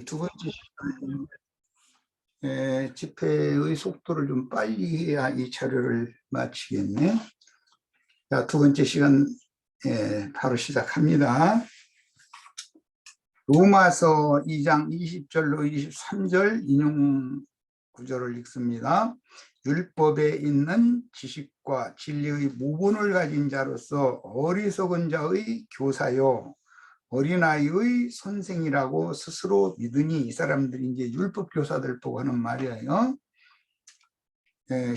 두 번째 시간은 집회의 속도를 좀 빨리 해야 이 자료를 마치겠네. 자, 두 번째 시간 바로 시작합니다. 로마서 2장 20절로 23절 인용 구절을 읽습니다. 율법에 있는 지식과 진리의 모본을 가진 자로서 어리석은 자의 교사요 어린아이의 선생이라고 스스로 믿으니, 이 사람들이 이제 율법 교사들 보고 하는 말이에요.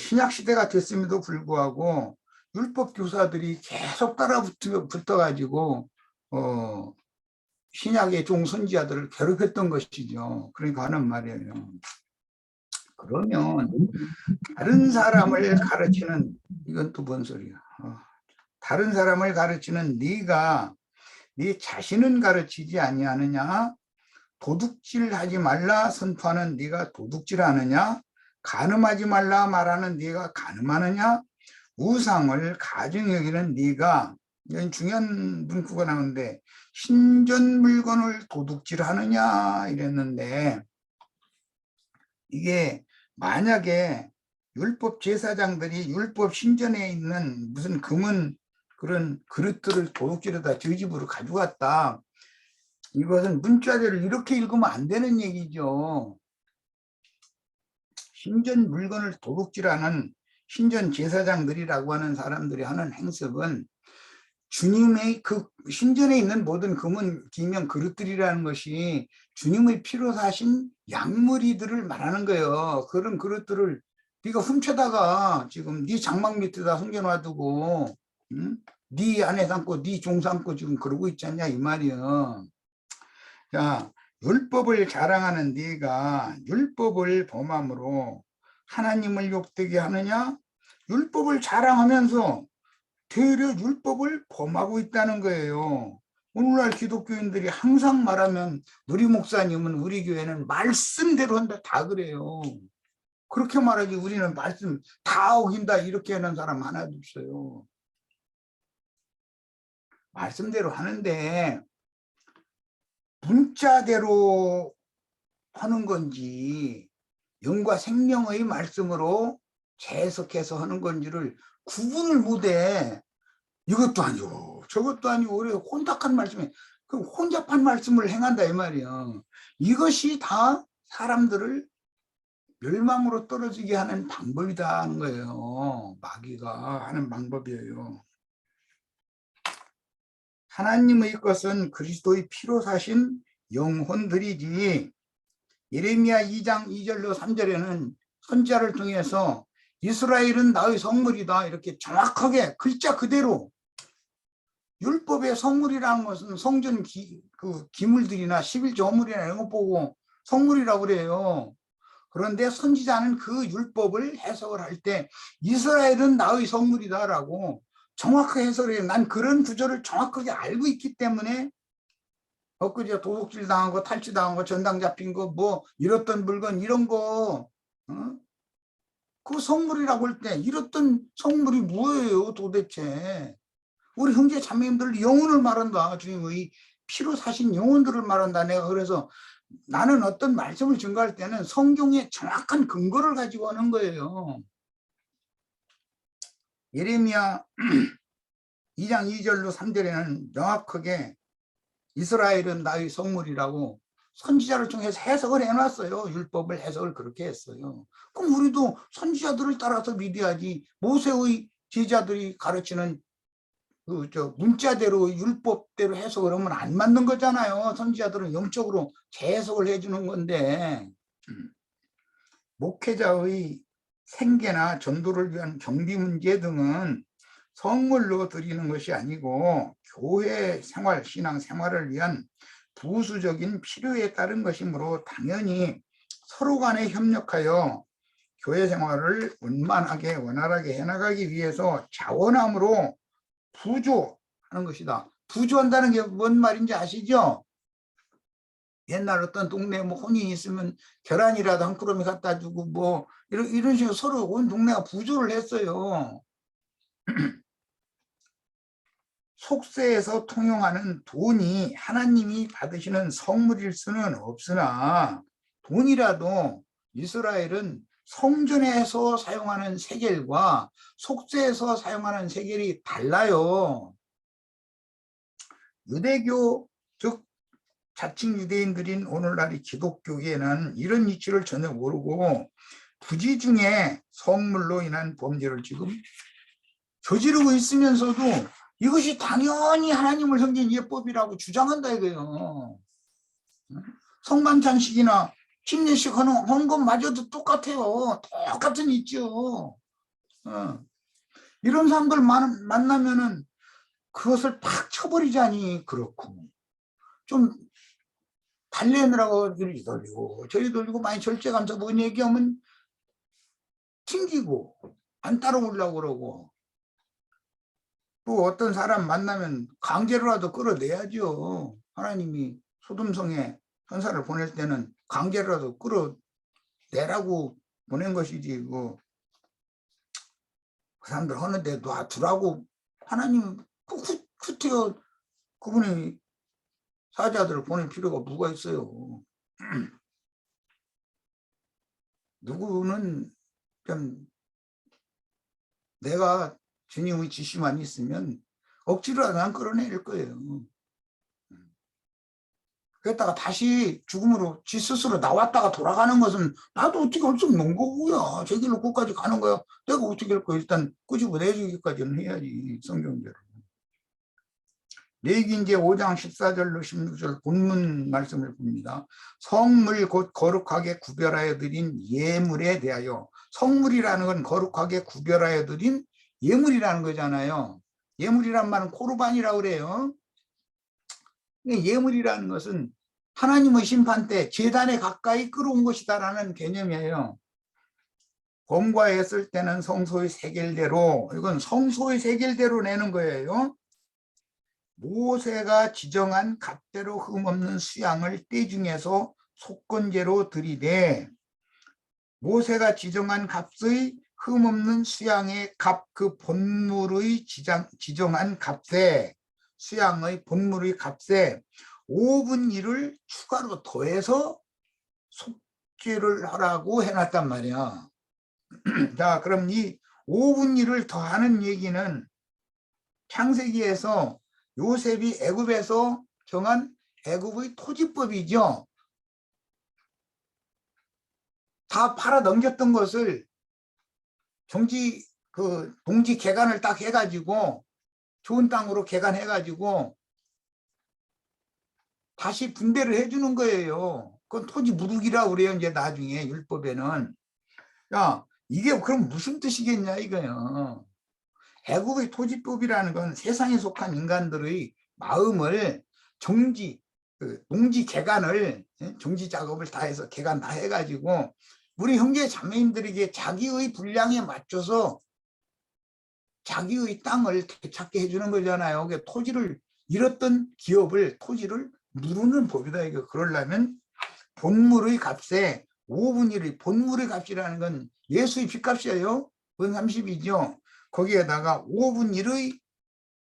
신약 시대가 됐음에도 불구하고 율법 교사들이 계속 붙어가지고 신약의 종선지자들을 괴롭혔던 것이죠. 그러니까 하는 말이에요. 그러면 다른 사람을 가르치는, 이건 또 뭔 소리야? 다른 사람을 가르치는 네가 네 자신은 가르치지 아니하느냐? 도둑질하지 말라 선포하는 네가 도둑질하느냐? 간음하지 말라 말하는 네가 간음하느냐? 우상을 가증 여기는 네가, 이건 중요한 문구가 나오는데, 신전 물건을 도둑질하느냐 이랬는데, 이게 만약에 율법 제사장들이 율법 신전에 있는 무슨 금은 그런 그릇들을 도둑질하다 저희 집으로 가져갔다, 이것은 문자대로 이렇게 읽으면 안 되는 얘기죠. 신전 물건을 도둑질하는 신전 제사장들이라고 하는 사람들이 하는 행습은 주님의 그 신전에 있는 모든 금은 기명 그릇들이라는 것이 주님의 피로 사신 양머리들을 말하는 거예요. 그런 그릇들을 네가 훔쳐다가 지금 네 장막 밑에다 숨겨놔두고, 응? 네 안에 담고 네 종 삼고 지금 그러고 있지 않냐 이 말이야. 자, 율법을 자랑하는 네가 율법을 범함으로 하나님을 욕되게 하느냐? 율법을 자랑하면서 되려 율법을 범하고 있다는 거예요. 오늘날 기독교인들이 항상 말하면 우리 목사님은, 우리 교회는 말씀대로 한다 다 그래요. 그렇게 말하지 우리는 말씀 다 어긴다 이렇게 하는 사람 하나도 없어요. 말씀대로 하는데 문자대로 하는 건지 영과 생명의 말씀으로 재해석해서 하는 건지를 구분을 못해. 이것도 아니고 저것도 아니고 그래 혼탁한 말씀에 그 혼잡한 말씀을 행한다 이 말이야. 이것이 다 사람들을 멸망으로 떨어지게 하는 방법이다 하는 거예요. 마귀가 하는 방법이에요. 하나님의 것은 그리스도의 피로 사신 영혼들이지. 예레미야 2장 2절로 3절에는 선지자를 통해서 이스라엘은 나의 성물이다 이렇게 정확하게 글자 그대로, 율법의 성물이라는 것은 성전 기물들이나 11조 헌물이나 이런 거 보고 성물이라고 그래요. 그런데 선지자는 그 율법을 해석을 할 때 이스라엘은 나의 성물이다라고 정확하게 해석을 해요. 난 그런 구절을 정확하게 알고 있기 때문에 엊그제 도둑질 당한 거, 탈취 당한 거, 전당 잡힌 거, 뭐 잃었던 물건 이런 거, 그 성물이라고 할 때 잃었던 성물이 뭐예요 도대체? 우리 형제 자매님들 영혼을 말한다. 주님의 피로 사신 영혼들을 말한다. 내가 그래서 나는 어떤 말씀을 증거할 때는 성경의 정확한 근거를 가지고 하는 거예요. 예레미야 2장 2절로 3절에는 명확하게 이스라엘은 나의 성물이라고 선지자를 통해서 해석을 해놨어요. 율법을 해석을 그렇게 했어요. 그럼 우리도 선지자들을 따라서 믿어야지. 모세의 제자들이 가르치는 문자대로 율법대로 해석을 하면 안 맞는 거잖아요. 선지자들은 영적으로 재해석을 해주는 건데, 목회자의 생계나 전도를 위한 경비 문제 등은 선물로 드리는 것이 아니고 교회 생활, 신앙 생활을 위한 부수적인 필요에 따른 것이므로 당연히 서로 간에 협력하여 교회 생활을 원만하게 원활하게 해나가기 위해서 자원함으로 부조하는 것이다. 부조한다는 게 뭔 말인지 아시죠? 옛날 어떤 동네에 뭐 혼인이 있으면 계란이라도 한 그릇이 갖다 주고 뭐 이런 식으로 서로 온 동네가 부조를 했어요. 속세에서 통용하는 돈이 하나님이 받으시는 성물일 수는 없으나 돈이라도 이스라엘은 성전에서 사용하는 세겔과 속세에서 사용하는 세겔이 달라요. 유대교 즉 자칭 유대인들인 오늘날의 기독교계는 이런 이치를 전혀 모르고 부지 중에 성물로 인한 범죄를 지금 저지르고 있으면서도 이것이 당연히 하나님을 섬긴 예법이라고 주장한다 이거예요. 성만찬식이나 침례식 하는 헌금마저도 똑같아요. 똑같은 있죠. 이런 사람들 만나면은 그것을 팍 쳐버리자니 그렇고 좀 달래느라고 이리 돌리고 저리 돌리고 많이 절제감사 뭔 얘기하면 튕기고 안 따라오려고 그러고 또 어떤 사람 만나면 강제로라도 끌어내야죠. 하나님이 소돔성에 천사를 보낼 때는 강제로라도 끌어내라고 보낸 것이지 그 사람들 하는데 놔두라고 하나님 후퇴어 그분이 사자들을 보낼 필요가 뭐가 있어요. 누구는 좀 내가 주님의 지시만 있으면 억지로라도 안 끌어낼 거예요. 그랬다가 다시 죽음으로 지 스스로 나왔다가 돌아가는 것은 나도 어떻게 할 수 없는 거고요. 저 길로 끝까지 가는 거야. 내가 어떻게 할 거야. 일단 끄집어 내주기까지는 해야지. 성경대로. 레위기인제 5장 14절로 16절 본문 말씀을 봅니다. 성물 곧 거룩하게 구별하여 드린 예물에 대하여 성물이라는 건 거룩하게 구별하여 드린 예물이라는 거잖아요. 예물이란 말은 코르반이라고 그래요. 예물이라는 것은 하나님의 심판 때 제단에 가까이 끌어온 것이다라는 개념이에요. 범과했을 때는 성소의 세겔대로 이건 성소의 세겔대로 내는 거예요. 모세가 지정한 값대로 흠없는 수양을 떼 중에서 속건제로 드리되 모세가 지정한 값의 흠없는 수양의 값 그 본물의 지정한 값에 수양의 본물의 값에 5분 1을 추가로 더해서 속죄를 하라고 해놨단 말이야. 자, 그럼 이 5분 1을 더하는 얘기는 창세기에서 요셉이 애굽에서 정한 애굽의 토지법이죠. 다 팔아 넘겼던 것을 동지 개간을 딱 해가지고 좋은 땅으로 개간해가지고 다시 분배를 해주는 거예요. 그건 토지 무르기라고 그래요. 이제 나중에 율법에는. 야, 이게 그럼 무슨 뜻이겠냐 이거요. 애국의 토지법이라는 건 세상에 속한 인간들의 마음을 농지 개간을 정지 작업을 다 해서 개간 다 해가지고 우리 형제 자매님들에게 자기의 분량에 맞춰서 자기의 땅을 되찾게 해주는 거잖아요. 토지를 잃었던 기업을 토지를 누르는 법이다. 이거 그러려면 본물의 값에 5분 1의 본물의 값이라는 건 예수의 빚값이에요. 은 30이죠. 거기에다가 5분 1의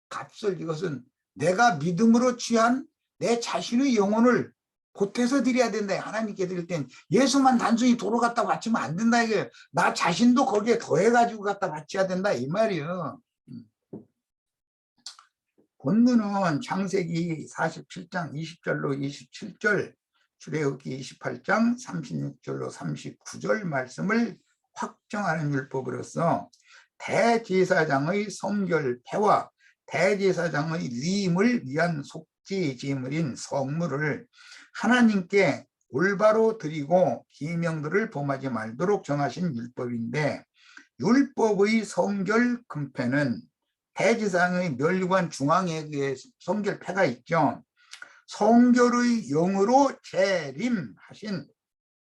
값을 이것은 내가 믿음으로 취한 내 자신의 영혼을 보태서 드려야 된다. 하나님께 드릴 땐 예수만 단순히 도로 갖다 바치면 안 된다. 이게 나 자신도 거기에 더해가지고 갖다 바쳐야 된다. 이 말이에요. 본문은 창세기 47장 20절로 27절, 출애굽기 28장 36절로 39절 말씀을 확정하는 율법으로서 대제사장의 성결패와 대제사장의 위임을 위한 속죄 제물인 성물을 하나님께 올바로 드리고 계명들을 범하지 말도록 정하신 율법인데 율법의 성결 금패는 대제사장의 멸관 중앙에 성결패가 있죠. 성결의 영으로 재림하신,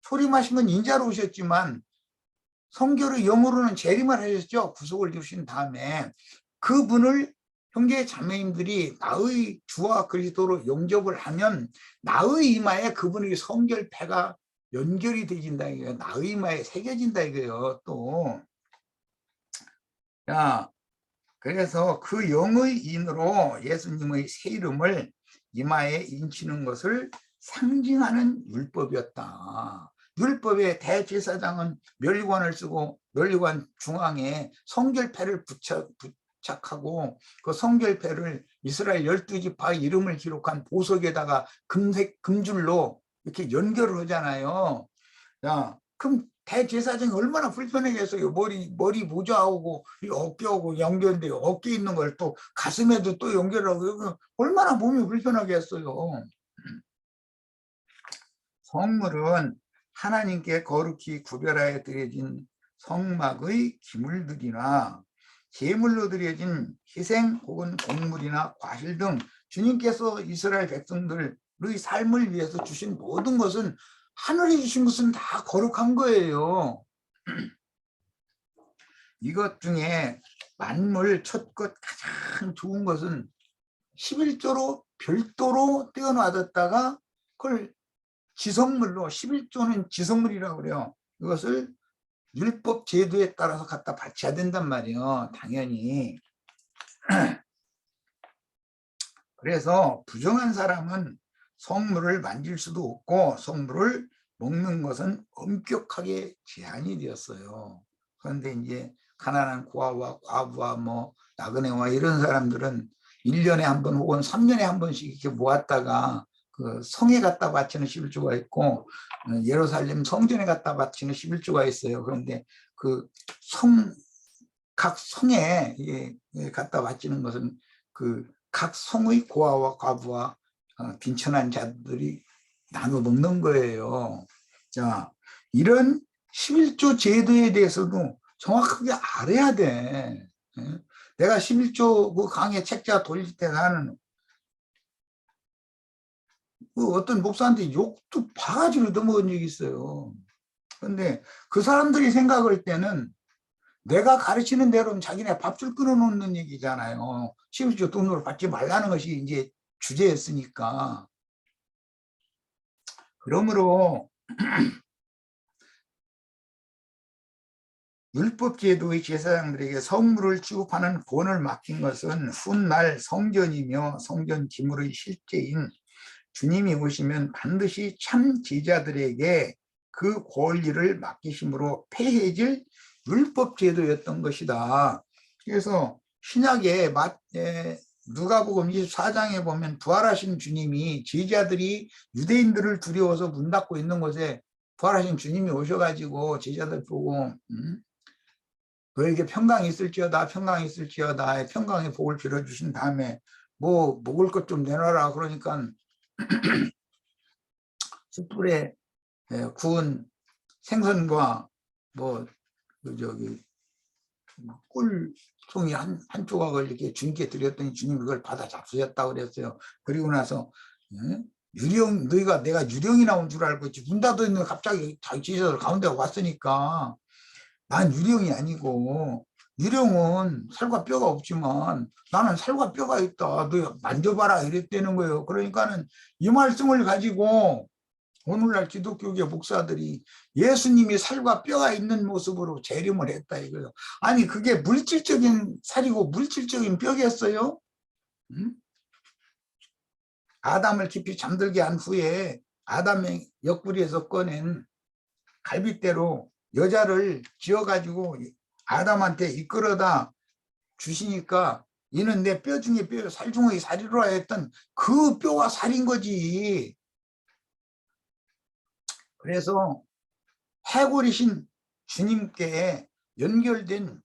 소림하신 건 인자로 오셨지만 성결의 영으로는 재림을 하셨죠. 구속을 주신 다음에 그분을 형제 자매님들이 나의 주와 그리스도로 영접을 하면 나의 이마에 그분의 성결패가 연결이 되진다 이거예요. 나의 이마에 새겨진다 이거예요. 또 자, 그래서 그 영의 인으로 예수님의 새 이름을 이마에 인치는 것을 상징하는 율법이었다. 율법의 대제사장은 멸관을 쓰고 멸관 중앙에 성결패를 부착하고 그 성결패를 이스라엘 12지파 이름을 기록한 보석에다가 금줄로 이렇게 연결을 하잖아요. 야, 그럼 대제사장이 얼마나 불편하겠어요. 머리 모자하고 어깨하고 연결돼 어깨 있는 걸 또 가슴에도 또 연결하고 얼마나 몸이 불편하겠어요. 성물은 하나님께 거룩히 구별하여 드려진 성막의 기물들이나 제물로 드려진 희생 혹은 곡물이나 과실 등 주님께서 이스라엘 백성들의 삶을 위해서 주신 모든 것은 하늘에 주신 것은 다 거룩한 거예요. 이것 중에 만물 첫 것 가장 좋은 것은 11조로 별도로 떼어놔뒀다가 그걸 지성물로 11조는 지성물이라고 그래요. 이것을 율법 제도에 따라서 갖다 바쳐야 된단 말이에요. 당연히. 그래서 부정한 사람은 성물을 만질 수도 없고 성물을 먹는 것은 엄격하게 제한이 되었어요. 그런데 이제 가난한 고아와 과부와 뭐 나그네와 이런 사람들은 1년에 한 번 혹은 3년에 한 번씩 이렇게 모았다가 그 성에 갖다 바치는 11조가 있고 예루살렘 성전에 갖다 바치는 11조가 있어요. 그런데 그 각 성에 갖다 바치는 것은 그 각 성의 고아와 과부와 빈천한 자들이 나눠 먹는 거예요. 자, 이런 11조 제도에 대해서도 정확하게 알아야 돼. 내가 11조 그 강의 책자 돌릴 때 나는 그 어떤 목사한테 욕도 바가지로 넘어간 적이 있어요. 그런데 그 사람들이 생각할 때는 내가 가르치는 대로 자기네 밥줄 끊어놓는 얘기잖아요. 11조 돈으로 받지 말라는 것이 이제 주제였으니까. 그러므로 율법제도의 제사장들에게 성물을 취급하는 권을 맡긴 것은 훗날 성전이며 성전 기물의 실제인 주님이 오시면 반드시 참 제자들에게 그 권리를 맡기심으로 폐해질 율법제도였던 것이다. 그래서 신약에 누가복음 24장에 보면 부활하신 주님이 제자들이 유대인들을 두려워서 문 닫고 있는 곳에 부활하신 주님이 오셔가지고 제자들 보고 너에게 평강이 있을지어다 평강이 있을지어다 평강의 복을 빌어주신 다음에 뭐 먹을 것 좀 내놔라 그러니까 숯불에 구운 생선과 뭐 저기 꿀송이 한 조각을 이렇게 주님께 드렸더니 주님 그걸 받아 잡수셨다고 그랬어요. 그리고 나서 유령 너희가 내가 유령이 나온 줄 알고 문 닫아 있는 갑자기 자기 제자들 가운데 왔으니까 난 유령이 아니고 유령은 살과 뼈가 없지만 나는 살과 뼈가 있다. 너 만져봐라 이랬다는 거예요. 그러니까는 이 말씀을 가지고 오늘날 기독교계 목사들이 예수님이 살과 뼈가 있는 모습으로 재림을 했다 이거예요. 아니 그게 물질적인 살이고 물질적인 뼈겠어요? 응? 아담을 깊이 잠들게 한 후에 아담의 옆구리에서 꺼낸 갈빗대로 여자를 지어가지고 아담한테 이끌어다 주시니까 이는 내 뼈 중에 뼈, 살 중의 살이로라 했던 그 뼈와 살인 거지. 그래서 해골이신 주님께 연결된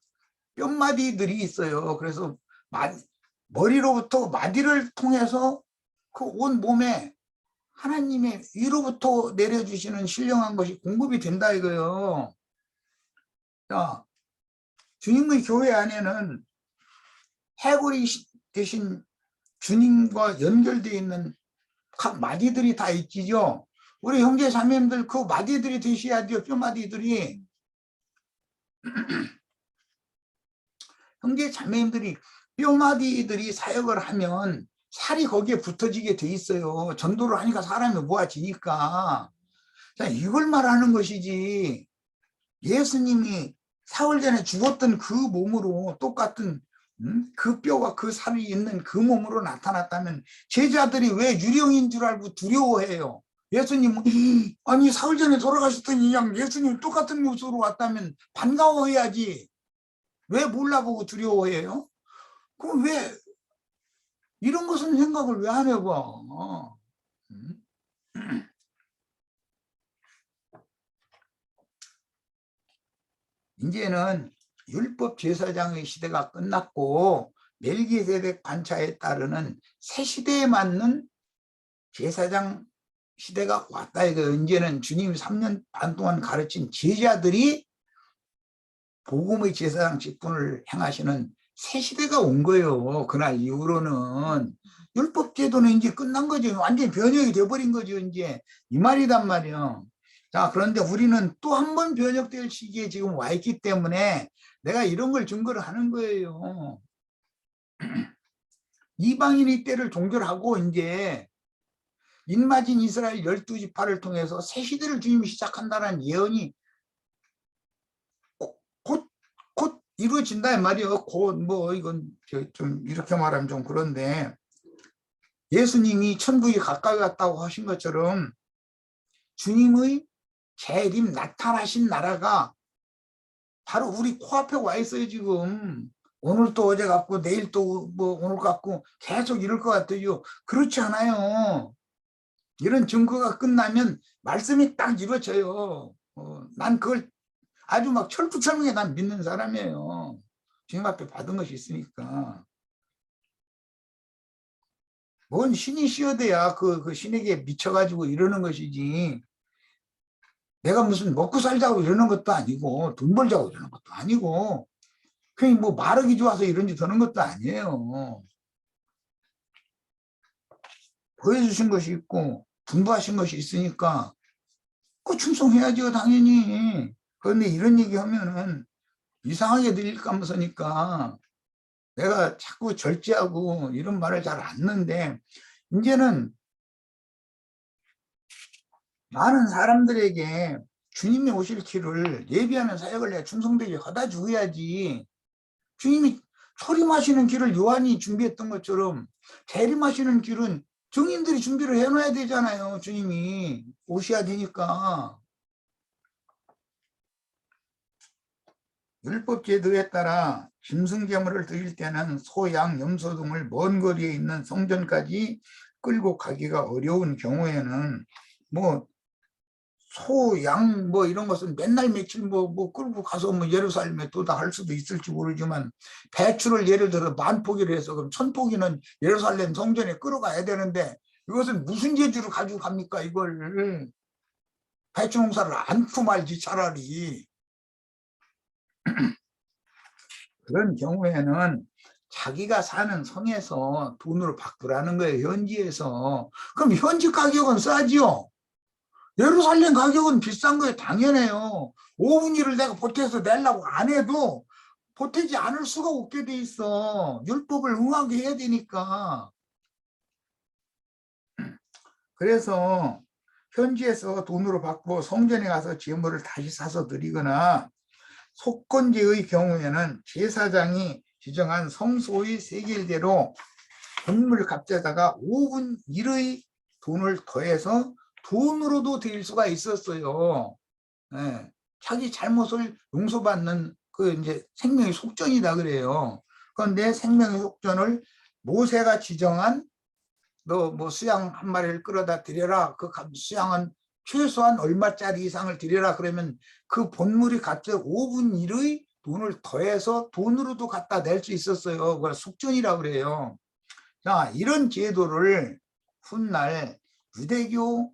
뼈마디들이 있어요. 그래서 머리로부터 마디를 통해서 그 온 몸에 하나님의 위로부터 내려주시는 신령한 것이 공급이 된다 이거예요. 자, 주님의 교회 안에는 해골이 되신 주님과 연결되어 있는 각 마디들이 다 있지요. 우리 형제 자매님들 그 마디들이 되셔야 돼요. 뼈마디들이. 형제 자매님들이 뼈마디들이 사역을 하면 살이 거기에 붙어지게 돼 있어요. 전도를 하니까 사람이 모아지니까. 자, 이걸 말하는 것이지. 예수님이 사흘 전에 죽었던 그 몸으로 똑같은 그 뼈가 그 살이 있는 그 몸으로 나타났다면 제자들이 왜 유령인 줄 알고 두려워해요? 예수님 아니 사흘 전에 돌아가셨더니 그냥 예수님 똑같은 모습으로 왔다면 반가워해야지. 왜 몰라보고 두려워해요? 그럼 왜 이런 것은 생각을 왜 안 해봐? 이제는 율법 제사장의 시대가 끝났고 멜기세덱 반차에 따르는 새 시대에 맞는 제사장 시대가 왔다. 이거 이제는 주님이 3년 반 동안 가르친 제자들이 복음의 제사장 직분을 행하시는 새 시대가 온 거예요. 그날 이후로는 율법 제도는 이제 끝난 거죠. 완전히 변형이 돼버린 거죠. 이제 이 말이단 말이에요. 자, 그런데 우리는 또 한 번 변혁될 시기에 지금 와 있기 때문에 내가 이런 걸 증거를 하는 거예요. 이방인의 때를 종결하고 이제 인마진 이스라엘 12지파를 통해서 새 시대를 주님이 시작한다는 예언이 곧 이루어진다 말이에요. 곧 뭐 이건 좀 이렇게 말하면 좀 그런데 예수님이 천국이 가까이 왔다고 하신 것처럼 주님의 재림 나타나신 나라가 바로 우리 코앞에 와 있어요. 지금 오늘 또 어제 같고 내일 또 뭐 오늘 같고 계속 이럴 것 같아요. 그렇지 않아요. 이런 증거가 끝나면 말씀이 딱 이루어져요. 난 그걸 아주 막 철두철미하게 난 믿는 사람이에요. 주님 앞에 받은 것이 있으니까. 뭔 신이 씌어대야 그 신에게 미쳐가지고 이러는 것이지. 내가 무슨 먹고 살자고 이러는 것도 아니고 돈 벌자고 이러는 것도 아니고 그냥 뭐 마르기 좋아서 이런 짓 하는 것도 아니에요. 보여주신 것이 있고 분부하신 것이 있으니까 그 충성해야죠 당연히. 그런데 이런 얘기하면은 이상하게 들릴까 하면서니까 내가 자꾸 절제하고 이런 말을 잘 안 하는데 이제는 많은 사람들에게 주님이 오실 길을 예비하는 사역을 내가 충성되게 하다 주어야지. 주님이 초림하시는 길을 요한이 준비했던 것처럼 재림하시는 길은 증인들이 준비를 해놔야 되잖아요. 주님이 오셔야 되니까. 율법 제도에 따라 짐승제물을 드릴 때는 소, 양, 염소 등을 먼 거리에 있는 성전까지 끌고 가기가 어려운 경우에는 뭐 소, 양 뭐 이런 것은 맨날 며칠 뭐 끌고 가서 뭐 예루살렘에 도달할 수도 있을지 모르지만 배추를 예를 들어 1000포기를 해서 그럼 1000포기는 예루살렘 성전에 끌어가야 되는데 이것은 무슨 재주로 가지고 갑니까 이걸. 배추 농사를 않고 말지 차라리. 그런 경우에는 자기가 사는 성에서 돈으로 바꾸라는 거예요. 현지에서. 그럼 현지 가격은 싸지요. 예루살렘 가격은 비싼 거예요. 당연해요. 5분 일을 내가 보태서 내려고 안 해도 보태지 않을 수가 없게 돼 있어. 율법을 응하게 해야 되니까. 그래서 현지에서 돈으로 받고 성전에 가서 제물을 다시 사서 드리거나 속건제의 경우에는 제사장이 지정한 성소의 세겔대로 건물값에다가 5분 1의 돈을 더해서 돈으로도 드릴 수가 있었어요. 예, 자기 잘못을 용서받는 그 이제 생명의 속전이다 그래요. 그런데 생명의 속전을 모세가 지정한 너 뭐 수양 한 마리를 끌어다 드려라. 그 수양은 최소한 얼마짜리 이상을 드려라. 그러면 그 본물이 값에 5분 1의 돈을 더해서 돈으로도 갖다 낼 수 있었어요. 그걸 속전이라고 그래요. 자, 이런 제도를 훗날 유대교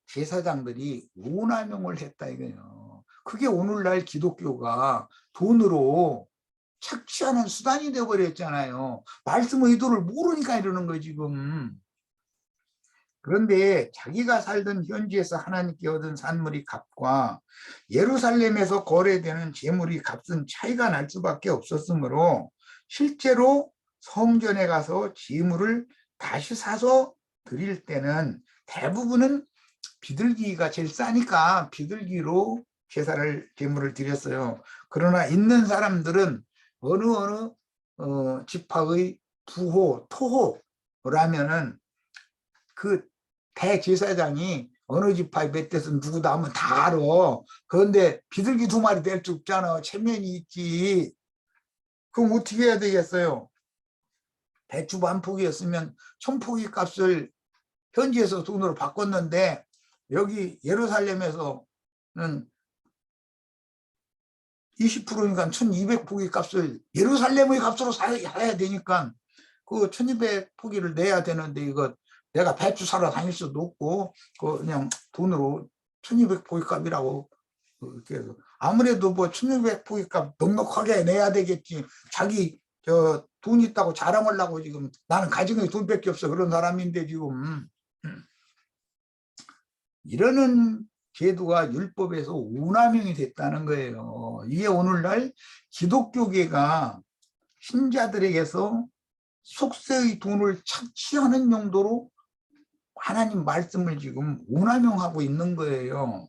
제사장들이 오남용을 했다 이거예요. 그게 오늘날 기독교가 돈으로 착취하는 수단이 되어버렸잖아요. 말씀 의도를 모르니까 이러는 거예요 지금. 그런데 자기가 살던 현지에서 하나님께 얻은 산물이 값과 예루살렘에서 거래되는 재물이 값은 차이가 날 수밖에 없었으므로 실제로 성전에 가서 재물을 다시 사서 드릴 때는 대부분은 비둘기가 제일 싸니까 비둘기로 제사를 재물을 드렸어요. 그러나 있는 사람들은 어느 지파의 부호, 토호라면은 그 대제사장이 어느 지파에 몇 대선 누구다 하면 다 알아. 그런데 비둘기 2마리 될 수 없잖아. 체면이 있지. 그럼 어떻게 해야 되겠어요? 배추 반 포기였으면 1000포기 값을 현지에서 돈으로 바꿨는데 여기 예루살렘에서는 20%니까 1200포기 값을 예루살렘의 값으로 사야 되니까 그 1200포기를 내야 되는데 이거 내가 배추 사러 다닐 수도 없고 그냥 돈으로 1200포기 값이라고 이렇게 해서 아무래도 뭐 1200포기 값 넉넉하게 내야 되겠지. 자기 돈 있다고 자랑하려고 지금 나는 가진 게 돈밖에 없어 그런 사람인데 지금 이러는 제도가 율법에서 오남용이 됐다는 거예요. 이게 오늘날 기독교계가 신자들에게서 속세의 돈을 착취하는 용도로 하나님 말씀을 지금 오남용하고 있는 거예요.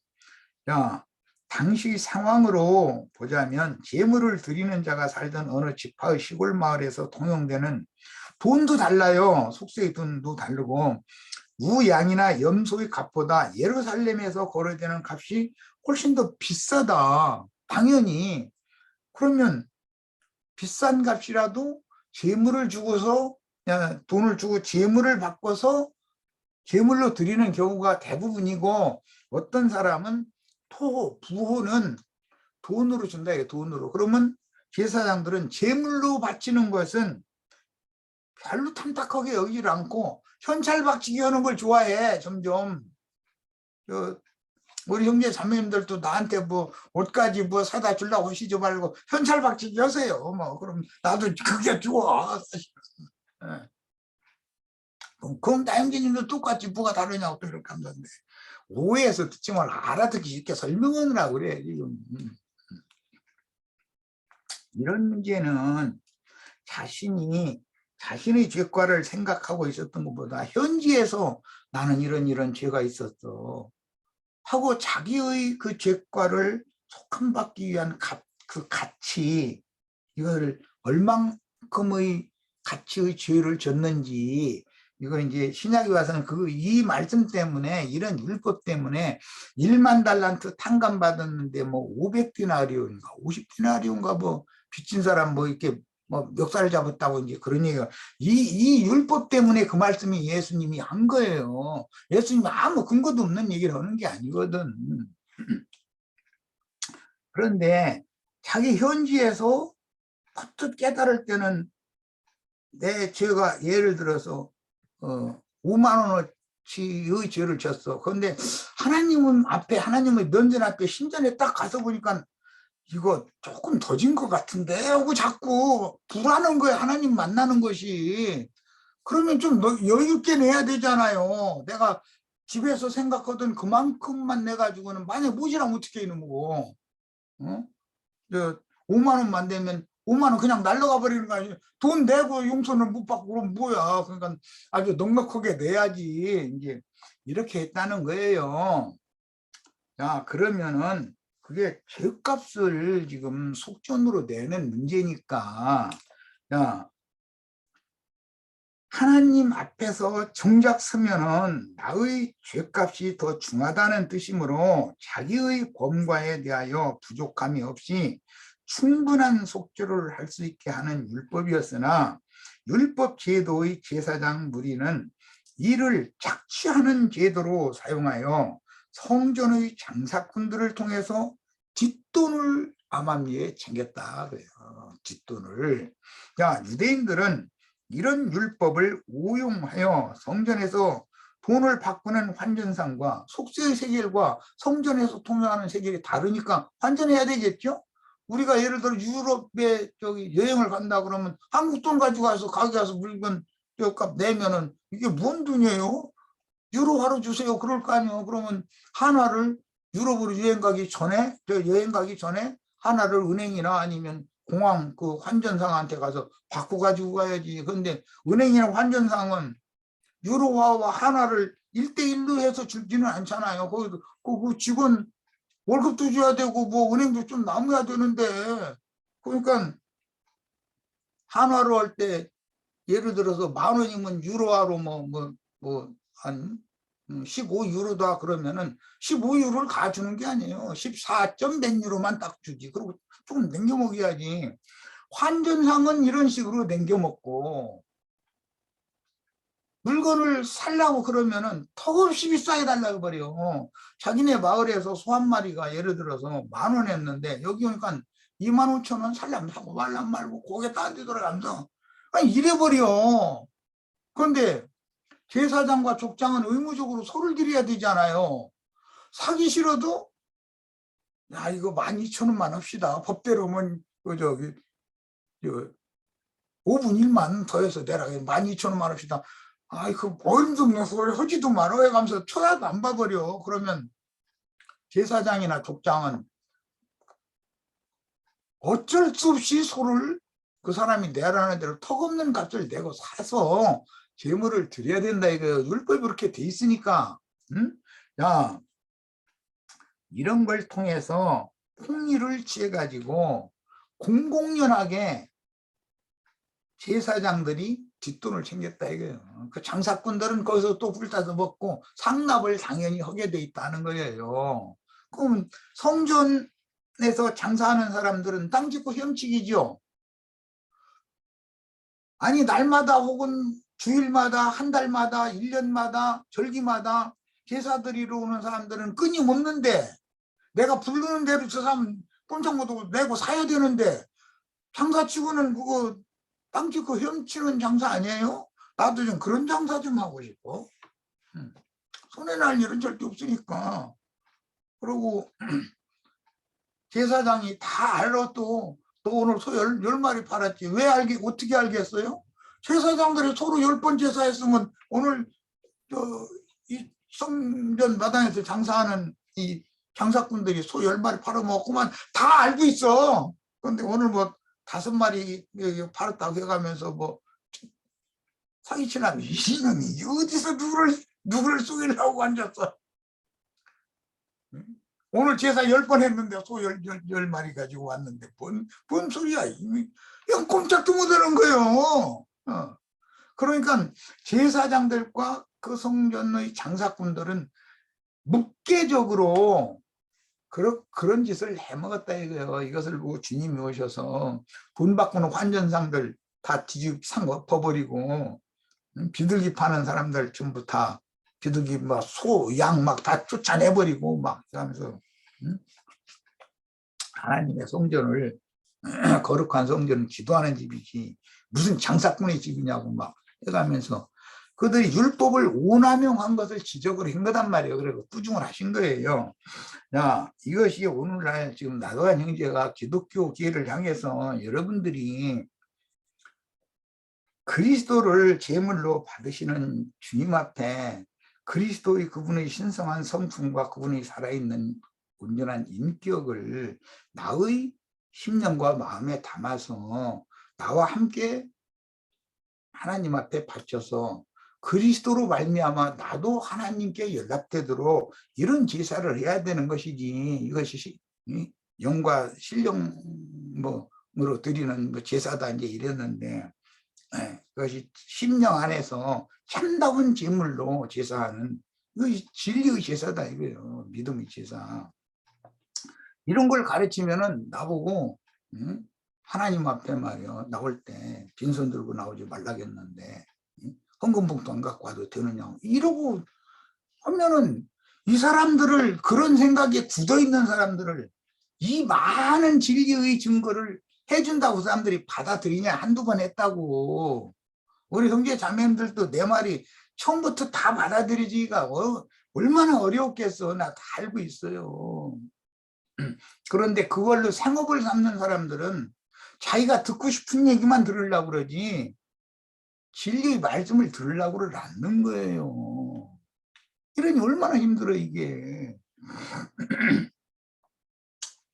야, 당시 상황으로 보자면 제물을 드리는 자가 살던 어느 지파의 시골 마을에서 통용되는 돈도 달라요. 속세의 돈도 다르고 우양이나 염소의 값보다 예루살렘에서 거래되는 값이 훨씬 더 비싸다. 당연히. 그러면 비싼 값이라도 제물을 주고서 돈을 주고 제물을 바꿔서 제물로 드리는 경우가 대부분이고 어떤 사람은 부호는 돈으로 준다. 돈으로. 그러면 제사장들은 제물로 바치는 것은 별로 탐탁하게 여기질 않고 현찰박치기 하는 걸 좋아해. 점점 우리 형제 자매님들도 나한테 뭐 옷까지 뭐 사다 주려고 하시지 말고 현찰박치기 하세요. 뭐 그럼 나도 그게 좋아. 예. 그럼 나 형제님도 똑같이 뭐가 다르냐고 또 이렇게 한다는데 오해해서 듣지 말고 알아듣기 쉽게 설명하느라고 그래. 지금 이런 문제는 자신의 죄과를 생각하고 있었던 것보다 현지에서 나는 이런 죄가 있었어 하고 자기의 그 죄과를 속함받기 위한 그 가치, 이걸 얼만큼의 가치의 죄를 졌는지, 이거 이제 신약에 와서는 이 말씀 때문에, 이런 율법 때문에 1만 달란트 탕감 받았는데 뭐 500디나리온인가 50디나리온가 뭐 빚진 사람 뭐 이렇게 뭐 멱살을 잡았다고 이제 그런 얘기가, 이 율법 때문에 그 말씀이 예수님이 한 거예요. 예수님이 아무 근거도 없는 얘기를 하는 게 아니거든. 그런데 자기 현지에서 퍼뜩 깨달을 때는 내 죄가 예를 들어서 5만 원어치의 죄를 졌어. 그런데 하나님의 면전 앞에 신전에 딱 가서 보니까 이거 조금 더 진 것 같은데 하고 자꾸 불안한 거야. 하나님 만나는 것이. 그러면 좀 여유 있게 내야 되잖아요. 내가 집에서 생각하던 그만큼만 내가지고는 만약에 무지라면 어떻게 이놈고 5만 원만 되면 5만 원 그냥 날라가 버리는 거 아니에요. 돈 내고 용서를 못 받고 그럼 뭐야. 그러니까 아주 넉넉하게 내야지. 이제 이렇게 했다는 거예요. 자, 그러면은 그게 죄값을 지금 속전으로 내는 문제니까, 야, 하나님 앞에서 정작 서면은 나의 죄값이 더 중하다는 뜻이므로 자기의 범과에 대하여 부족함이 없이 충분한 속죄를 할 수 있게 하는 율법이었으나 율법 제도의 제사장 무리는 이를 착취하는 제도로 사용하여 성전의 장사꾼들을 통해서 뒷돈을 암암리에 챙겼다 그래요. 뒷돈을. 자, 유대인들은 이런 율법을 오용하여 성전에서 돈을 바꾸는 환전상과 속세의 세겔과 성전에서 통용하는 세겔이 다르니까 환전해야 되겠죠. 우리가 예를 들어 유럽에 여행을 간다 그러면 한국 돈 가지고 가서 가게 가서 물건 값 내면은 이게 뭔 돈이에요? 유로화로 주세요. 그럴 거 아니에요. 그러면 한화를 유럽으로 여행 가기 전에 한화를 은행이나 아니면 공항 그 환전상한테 가서 바꿔 가지고 가야지. 그런데 은행이나 환전상은 유로화와 한화를 1대1로 해서 주지는 않잖아요. 거기도 그 직원 월급도 줘야 되고 뭐 은행도 좀 남아야 되는데, 그러니까 한화로 할 때 예를 들어서 10,000원이면 유로화로 한 15유로다 그러면은 15유로를 가주는 게 아니에요. 14몇 유로만 딱 주지. 그리고 조금 남겨 먹여야지. 환전상은 이런 식으로 남겨 먹고, 물건을 살라고 그러면은 턱없이 비싸게 달라고 버려. 자기네 마을에서 소 한 마리가 예를 들어서 10,000원 했는데 여기 오니까 25,000원 살려면 사고 말란 말고 고개 딴 데 돌아가면서 이래 버려. 그런데 제사장과 족장은 의무적으로 소를 드려야 되잖아요. 사기 싫어도 야 이거 12,000원만 합시다. 법대로면 저기 5분 일만 더해서 내라. 12,000원만 합시다. 아이 그 어림도 없는 소리 하지도 말어 해가면서 쳐다도 안 봐버려. 그러면 제사장이나 족장은 어쩔 수 없이 소를 그 사람이 내라는 대로 턱없는 값을 내고 사서 제물을 드려야 된다 이거예요. 율법이 그렇게 돼 있으니까. 응? 야 이런 걸 통해서 폭리를 취해 가지고 공공연하게 제사장들이 뒷돈을 챙겼다 이거예요. 그 장사꾼들은 거기서 또 불타서 먹고 상납을 당연히 하게 돼 있다는 거예요. 그럼 성전에서 장사하는 사람들은 땅 짓고 헤엄치기죠. 아니 날마다 혹은 주일마다 한 달마다 1년마다 절기마다 제사 드리러 오는 사람들은 끊임없는데 내가 부르는 대로 저 사람 꼼짝 못하고 내고 사야 되는데 장사치고는 그거 땅 짓고 헤엄치는 장사 아니에요? 나도 좀 그런 장사 좀 하고 싶어. 손해날 일은 절대 없으니까. 그리고 제사장이 다 알아 또 오늘 소 10마리 팔았지. 왜 어떻게 알겠어요? 제사장들이 소로 10번 제사했으면 오늘 이 성전 마당에서 장사하는 이 장사꾼들이 소 10마리 팔아먹었구만 다 알고 있어. 그런데 오늘 5마리 팔았다고 해가면서 사기치려면 이놈이 어디서 누구를 속이려고 앉았어. 오늘 제사 10번 했는데 소 10마리 가지고 왔는데 뭔 소리야. 이건 꼼짝도 못하는 거예요. 그러니까 제사장들과 그 성전의 장사꾼들은 묵계적으로 그런 짓을 해먹었다 이거예요. 이것을 보고 주님이 오셔서 돈 바꾸는 환전상들 다 엎어버리고 비둘기 파는 사람들 전부 다 비둘기 소, 양 다 쫓아내버리고 하면서 하나님의 성전을 거룩한 성전은 기도하는 집이지 무슨 장사꾼의 집이냐고 해가면서 그들이 율법을 오남용한 것을 지적을 한 거단 말이에요. 그리고 부중을 하신 거예요. 자, 이것이 오늘날 지금 나도한 형제가 기독교 기회를 향해서 여러분들이 그리스도를 제물로 받으시는 주님 앞에 그리스도의 그분의 신성한 성품과 그분의 살아있는 온전한 인격을 나의 심령과 마음에 담아서 나와 함께 하나님 앞에 바쳐서 그리스도로 말미암아 나도 하나님께 연락되도록 이런 제사를 해야 되는 것이지 이것이 영과 신령으로 드리는 제사다 이제 이랬는데 그것이 심령 안에서 참다운 제물로 제사하는 이것이 진리의 제사다 이거예요. 믿음의 제사. 이런 걸 가르치면은 나보고 하나님 앞에 말이요 나올 때 빈손 들고 나오지 말라겠는데 헌금봉투 안 갖고 와도 되느냐 이러고 하면은 이 사람들을 그런 생각에 굳어있는 사람들을 이 많은 진리의 증거를 해준다고 사람들이 받아들이냐 한두 번 했다고. 우리 형제 자매님들도 내 말이 처음부터 다 받아들이기가 얼마나 어려웠겠어. 나 다 알고 있어요. 그런데 그걸로 생업을 삼는 사람들은 자기가 듣고 싶은 얘기만 들으려고 그러지 진리의 말씀을 들으려고 그러지 않는 거예요. 이러니 얼마나 힘들어 이게.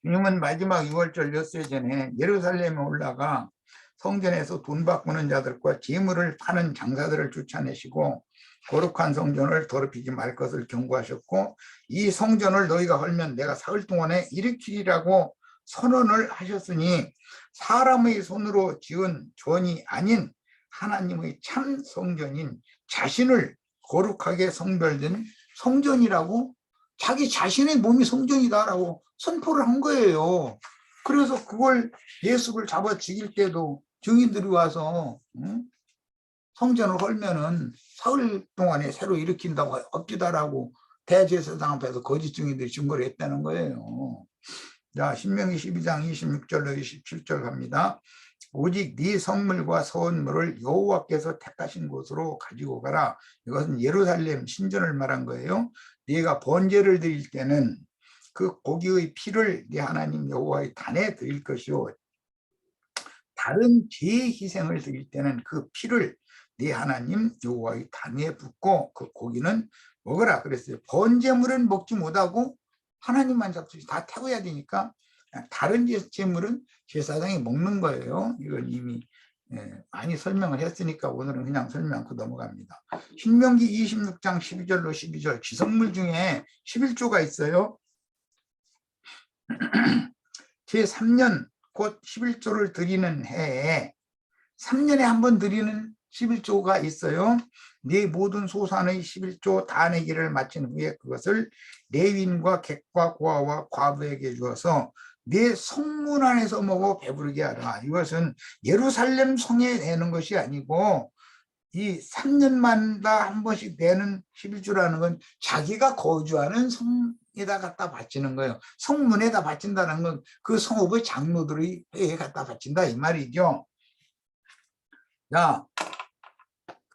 주님은 마지막 6월절 엿새 전에 예루살렘에 올라가 성전에서 돈 바꾸는 자들과 재물을 파는 장사들을 쫓아내시고 거룩한 성전을 더럽히지 말 것을 경고하셨고 이 성전을 너희가 헐면 내가 사흘 동안에 일으키리라고 선언을 하셨으니 사람의 손으로 지은 전이 아닌 하나님의 참 성전인 자신을 거룩하게 성별된 성전이라고, 자기 자신의 몸이 성전이다라고 선포를 한 거예요. 그래서 그걸 예수를 잡아 죽일 때도 증인들이 와서 성전을 헐면은 사흘 동안에 새로 일으킨다고 엎지다라고 대제사장 앞에서 거짓 증인들이 증거를 했다는 거예요. 자, 신명기 12장 26절로 27절 갑니다. 오직 네 성물과 서원물을 여호와께서 택하신 곳으로 가지고 가라. 이것은 예루살렘 신전을 말한 거예요. 네가 번제를 드릴 때는 그 고기의 피를 네 하나님 여호와의 단에 드릴 것이요, 다른 죄 희생을 드릴 때는 그 피를 네 하나님 여호와의 단에 붓고 그 고기는 먹으라 그랬어요. 번제물은 먹지 못하고 하나님만 잡수지, 다 태워야 되니까 다른 제물은 제사장이 먹는 거예요. 이건 이미 많이 설명을 했으니까 오늘은 그냥 설명 않고 넘어갑니다. 신명기 26장 12절로 12절 지성물 중에 11조가 있어요. 제3년 곧 11조를 드리는 해에 3년에 한 번 드리는 11조가 있어요. 네 모든 소산의 11조 다 내기를 마친 후에 그것을 레위인과 객과 고아와 과부에게 주어서 네 성문 안에서 먹어 배부르게 하라. 이것은 예루살렘 성에 내는 것이 아니고 이 3년마다 한 번씩 내는 11조라는 건 자기가 거주하는 성에다 갖다 바치는 거예요. 성문에다 바친다는 건 그 성읍의 장로들의 회에 갖다 바친다 이 말이죠. 자,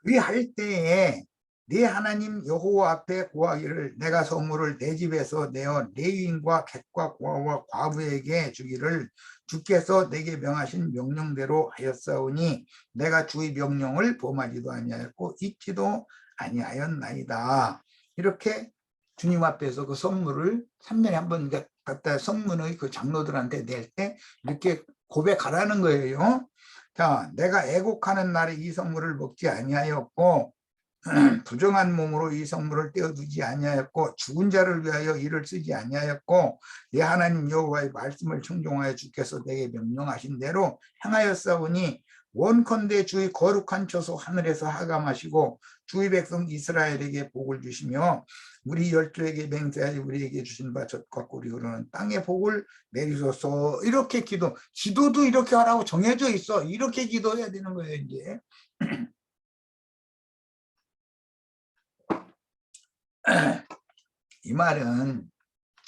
그리할 때에 네 하나님 여호와 앞에 구하기를 내가 성물을 내 집에서 내어 레위인과 객과 고아와 과부에게 주기를 주께서 내게 명하신 명령대로 하였사오니 내가 주의 명령을 범하지도 아니하였고 잊지도 아니하였나이다. 이렇게 주님 앞에서 그 성물을 3년에 한 번 갖다 성문의 그 장로들한테 낼 때 이렇게 고백하라는 거예요. 자, 내가 애곡하는 날에 이 성물을 먹지 아니하였고 부정한 몸으로 이 성물을 떼어두지 아니하였고 죽은 자를 위하여 이를 쓰지 아니하였고 내 하나님 여호와의 말씀을 청종하여 주께서 내게 명령하신 대로 행하였사오니 원컨대 주의 거룩한 처소 하늘에서 하감하시고 주의 백성 이스라엘에게 복을 주시며 우리 열조에게 맹세하여 우리에게 주신 바 젖과 꿀이 흐르는 땅에 복을 내리소서. 이렇게 기도도 이렇게 하라고 정해져 있어. 이렇게 기도해야 되는 거예요. 이제 이 말은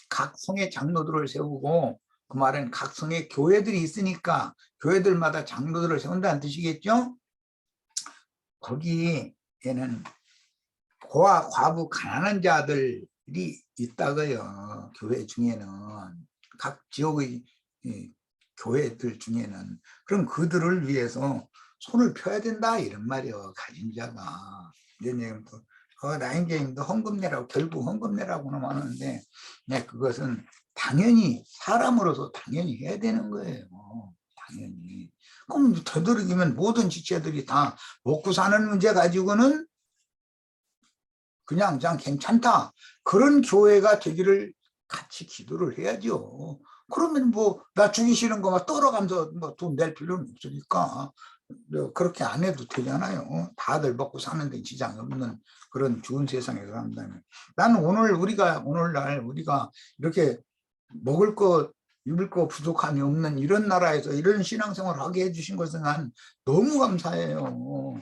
각 성의 장로들을 세우고, 그 말은 각 성의 교회들이 있으니까 교회들마다 장로들을 세운다는 뜻이겠죠. 거기에는 고아 과부 가난한 자들이 있다고요. 교회 중에는 각 지역의 교회들 중에는. 그럼 그들을 위해서 손을 펴야 된다 이런 말이요. 가진 자가. 나인게임도 헌금 내라고, 결국 헌금 내라고는 하는데 그것은 당연히 사람으로서 당연히 해야 되는 거예요. 당연히. 그럼 되도록이면 모든 지체들이 다 먹고 사는 문제 가지고는 그냥 괜찮다. 그런 교회가 되기를 같이 기도를 해야죠. 그러면 뭐 나 주기 싫은 거 막 떨어가면서 뭐 돈 낼 필요는 없으니까 그렇게 안 해도 되잖아요. 다들 먹고 사는데 지장이 없는 그런 좋은 세상에서 산다면. 나는 오늘날 우리가 이렇게 먹을 거 입을 거 부족함이 없는 이런 나라에서 이런 신앙생활을 하게 해주신 것은 난 너무 감사해요.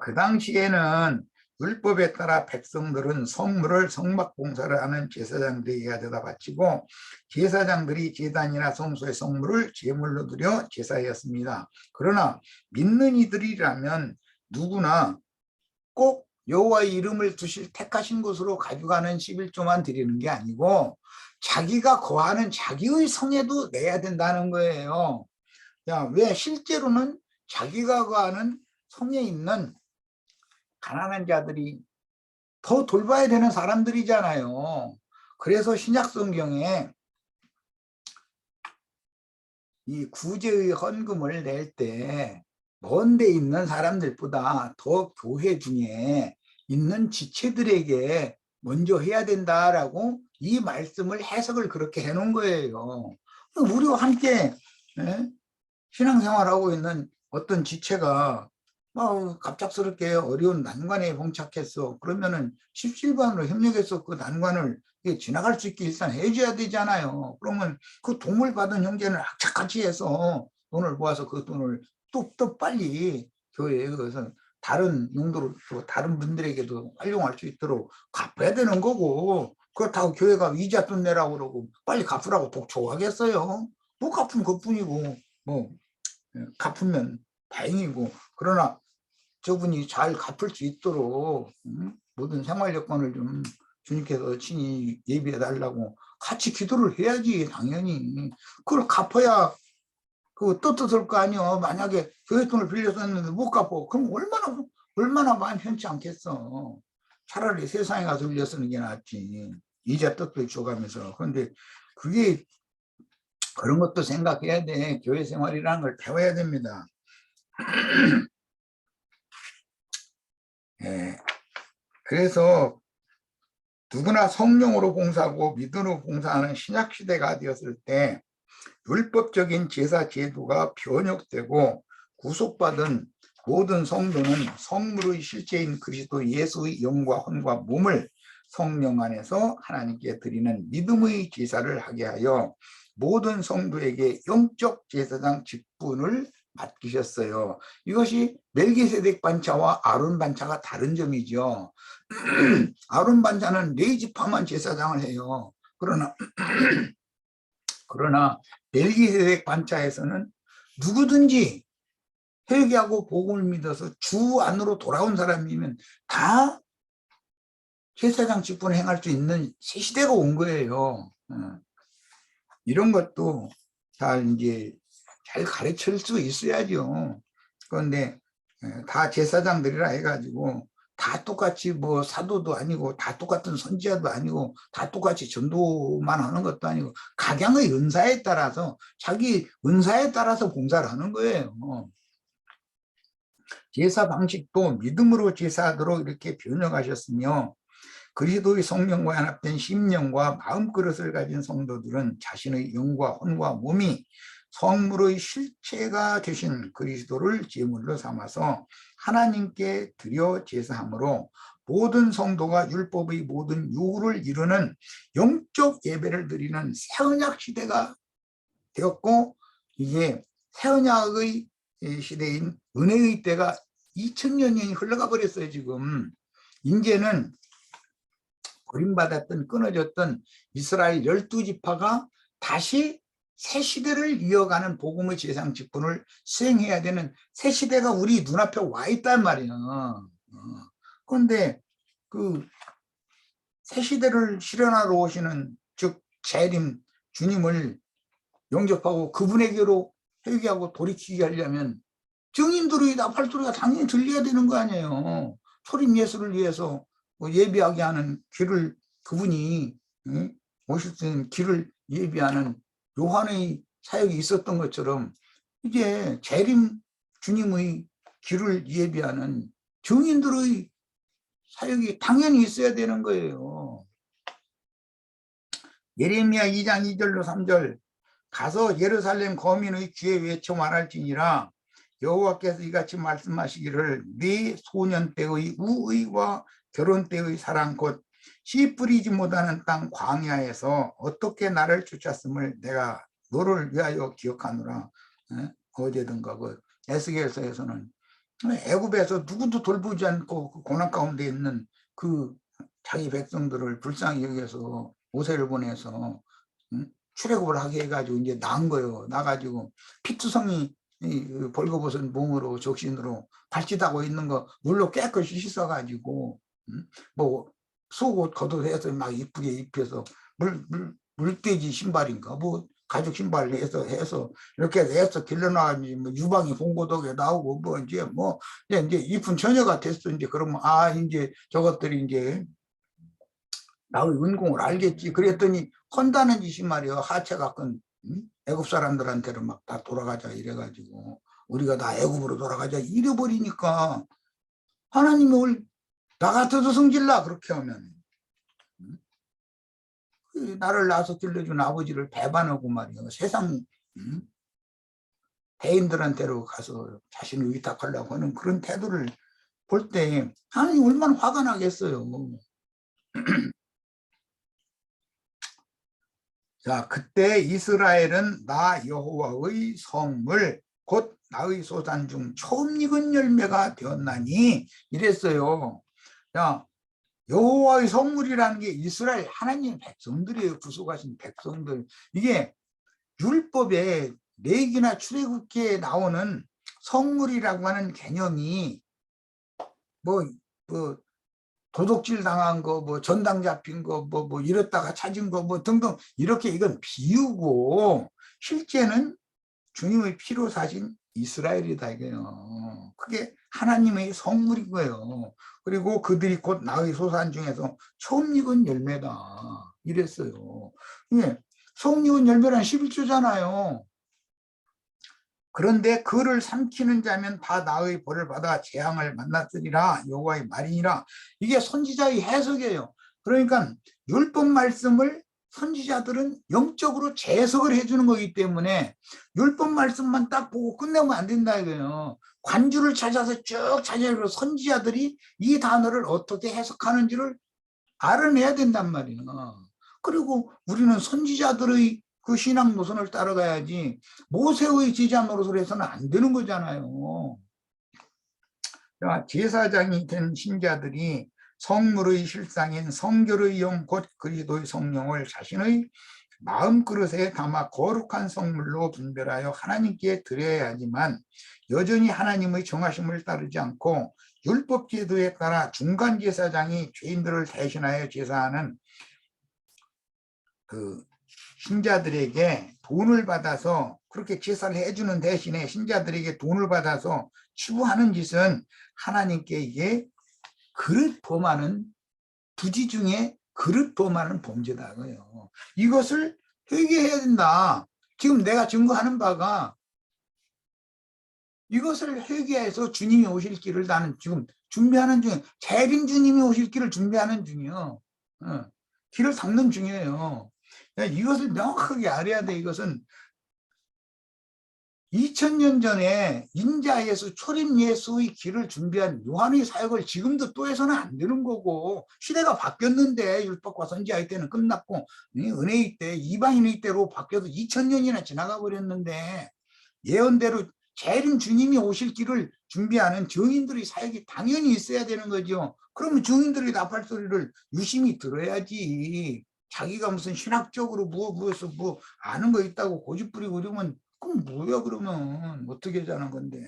그 당시에는 율법에 따라 백성들은 성물을 성막봉사를 하는 제사장들에게 가져다 바치고 제사장들이 제단이나 성소의 성물을 제물로 드려 제사였습니다. 그러나 믿는 이들이라면 누구나 꼭 여호와의 이름을 두실 택하신 곳으로 가져가는 11조만 드리는 게 아니고 자기가 거하는 자기의 성에도 내야 된다는 거예요. 왜? 실제로는 자기가 거하는 성에 있는 가난한 자들이 더 돌봐야 되는 사람들이잖아요. 그래서 신약 성경에 이 구제의 헌금을 낼 때 먼 데 있는 사람들보다 더 교회 중에 있는 지체들에게 먼저 해야 된다라고 이 말씀을 해석을 그렇게 해놓은 거예요. 우리와 함께 신앙생활하고 있는 어떤 지체가 갑작스럽게 어려운 난관에 봉착했어. 그러면은 십실반으로 협력해서 그 난관을 지나갈 수 있게 일단 해줘야 되잖아요. 그러면 그 도움을 받은 형제는 악착같이 해서 돈을 모아서 그 돈을 또 빨리 교회에 그것은 다른 용도로 또 다른 분들에게도 활용할 수 있도록 갚아야 되는 거고, 그렇다고 교회가 이자 돈 내라고 그러고 빨리 갚으라고 독촉하겠어요? 못 갚으면 그뿐이고, 뭐 갚으면 다행이고, 그러나 저분이 잘 갚을 수 있도록 모든 생활 여건을 좀 주님께서 친히 예비해 달라고 같이 기도를 해야지. 당연히 그걸 갚아야 그 떳떳할 거 아니요. 만약에 교회 돈을 빌려서 했는데 못 갚아, 그럼 얼마나 마음 편치 않겠어. 차라리 세상에 가서 빌려 쓰는 게 낫지. 이자 떳떳히 줘가면서. 그런데 그게 그런 것도 생각해야 돼. 교회 생활이라는 걸 배워야 됩니다. 예. 그래서 누구나 성령으로 봉사하고 믿음으로 봉사하는 신약시대가 되었을 때 율법적인 제사 제도가 변혁되고 구속받은 모든 성도는 성물의 실제인 그리스도 예수의 영과 혼과 몸을 성령 안에서 하나님께 드리는 믿음의 제사를 하게 하여 모든 성도에게 영적 제사장 직분을 맡기셨어요. 이것이 멜기세덱 반차와 아론 반차가 다른 점이죠. 아론 반차는 레위지파만 제사장을 해요. 그러나 멜기세덱 반차에서는 누구든지 회개하고 복음을 믿어서 주 안으로 돌아온 사람이면 다 제사장 직분을 행할 수 있는 새 시대가 온 거예요. 이런 것도 잘 가르칠 수 있어야죠. 그런데 다 제사장들이라 해가지고 다 똑같이 뭐 사도도 아니고 다 똑같은 선지자도 아니고 다 똑같이 전도만 하는 것도 아니고 각양의 은사에 따라서 자기 은사에 따라서 봉사를 하는 거예요. 제사 방식도 믿음으로 제사하도록 이렇게 변형하셨으며 그리스도의 성령과 연합된 심령과 마음그릇을 가진 성도들은 자신의 영과 혼과 몸이 성물의 실체가 되신 그리스도를 제물로 삼아서 하나님께 드려 제사함으로 모든 성도가 율법의 모든 요구를 이루는 영적 예배를 드리는 새언약 시대가 되었고, 이게 새언약의 시대인 은혜의 때가 2000년이 흘러가 버렸어요. 지금 이제는 버림받았던 끊어졌던 이스라엘 12지파가 다시 새 시대를 이어가는 복음의 제사장 직분을 수행해야 되는 새 시대가 우리 눈앞에 와 있단 말이야. 그런데 그 새 시대를 실현하러 오시는 즉 재림 주님을 영접하고 그분에게로 회개하고 돌이키게 하려면 증인들의 나팔 소리가 당연히 들려야 되는 거 아니에요. 초림 예수를 위해서 예비하게 하는 길을 그분이 오실 수 있는 길을 예비하는 요한의 사역이 있었던 것처럼 이제 재림 주님의 길을 예비하는 증인들의 사역이 당연히 있어야 되는 거예요. 예레미야 2장 2절로 3절 가서 예루살렘 거민의 귀에 외쳐 말할지니라 여호와께서 이같이 말씀하시기를 네 소년 때의 우의와 결혼 때의 사랑 곧 씨 뿌리지 못하는 땅 광야에서 어떻게 나를 쫓았음을 내가 너를 위하여 기억하노라. 어제든가 그 에스겔서에서는 애굽에서 누구도 돌보지 않고 그 고난 가운데 있는 그 자기 백성들을 불쌍히 여기서 모세를 보내서 출애굽을 하게 해가지고 이제 나은 거예요. 나가지고 피투성이 벌거벗은 몸으로 적신으로 발짓하고 있는 거 물로 깨끗이 씻어가지고 뭐 속옷 겉옷해서 막 이쁘게 입혀서 물돼지 신발인가 뭐 가죽 신발을 해서 이렇게 해서 길러놔가지고 뭐 유방이 봉고독에 나오고 뭐 이제 이쁜 처녀가 됐어. 이제 그러면 이제 저것들이 이제 나의 은공을 알겠지. 그랬더니 헌다는 짓이 말이야. 하체가 큰 애굽 사람들한테는 막 다 돌아가자 이래가지고 우리가 다 애굽으로 돌아가자 이래버리니까 하나님이 나 같아도 성질나 그렇게 하면. 나를 낳아서 길러준 아버지를 배반하고 말이야. 세상 대인들한테로 가서 자신을 위탁하려고 하는 그런 태도를 볼 때 하나님 얼마나 화가 나겠어요. 자, 그때 이스라엘은 나 여호와의 성물 곧 나의 소산 중 처음 익은 열매가 되었나니 이랬어요. 자, 여호와의 성물이라는 게 이스라엘 하나님의 백성들이에요. 구속하신 백성들. 이게 율법에 레위기나 출애굽기에 나오는 성물이라고 하는 개념이 뭐 도둑질 당한 거, 뭐 전당 잡힌 거, 뭐 이랬다가 찾은 거, 뭐 등등 이렇게 이건 비유고 실제는 주님의 피로 사신 이스라엘이다 이거예요. 그게 하나님의 성물인 거예요. 그리고 그들이 곧 나의 소산 중에서 처음 익은 열매다 이랬어요. 예, 처음 익은 열매란 11조잖아요. 그런데 그를 삼키는 자면 다 나의 벌을 받아 재앙을 만났으리라 여호와의 말이니라. 이게 선지자의 해석이에요. 그러니까 율법 말씀을 선지자들은 영적으로 재해석을 해주는 거기 때문에 율법 말씀만 딱 보고 끝내면 안 된다 이거예요. 관주를 찾아서 쭉 찾아서 선지자들이 이 단어를 어떻게 해석하는지를 알아내야 된단 말이에요. 그리고 우리는 선지자들의 그 신앙 노선을 따라가야지 모세의 제자 노릇을 해서는 안 되는 거잖아요. 제사장이 된 신자들이 성물의 실상인 성결의 영 곧 그리스도의 성령을 자신의 마음그릇에 담아 거룩한 성물로 분별하여 하나님께 드려야 하지만 여전히 하나님의 정하심을 따르지 않고 율법 제도에 따라 중간 제사장이 죄인들을 대신하여 제사하는 그 신자들에게 돈을 받아서 그렇게 제사를 해주는 대신에 신자들에게 돈을 받아서 치부하는 짓은 하나님께 이게 그릇 범하는 부지 중에 그릇 범하는 범죄다고요. 이것을 회개해야 된다. 지금 내가 증거하는 바가 이것을 회개해서 주님이 오실 길을 나는 지금 준비하는 중이에요. 재림 주님이 오실 길을 준비하는 중이에요. 길을 닦는 중이에요. 이것을 명확하게 알아야 돼. 이것은 2000년 전에 인자 예수, 초림 예수의 길을 준비한 요한의 사역을 지금도 또 해서는 안 되는 거고, 시대가 바뀌었는데 율법과 선지자의 때는 끝났고 은혜의 때, 이방인의 때로 바뀌어서 2000년이나 지나가 버렸는데 예언대로 재림 주님이 오실 길을 준비하는 증인들의 사역이 당연히 있어야 되는 거죠. 그러면 증인들의 나팔 소리를 유심히 들어야지. 자기가 무슨 신학적으로 무엇을 뭐 아는 거 있다고 고집 부리고 이러면 그럼 뭐야 그러면 어떻게 자는 건데.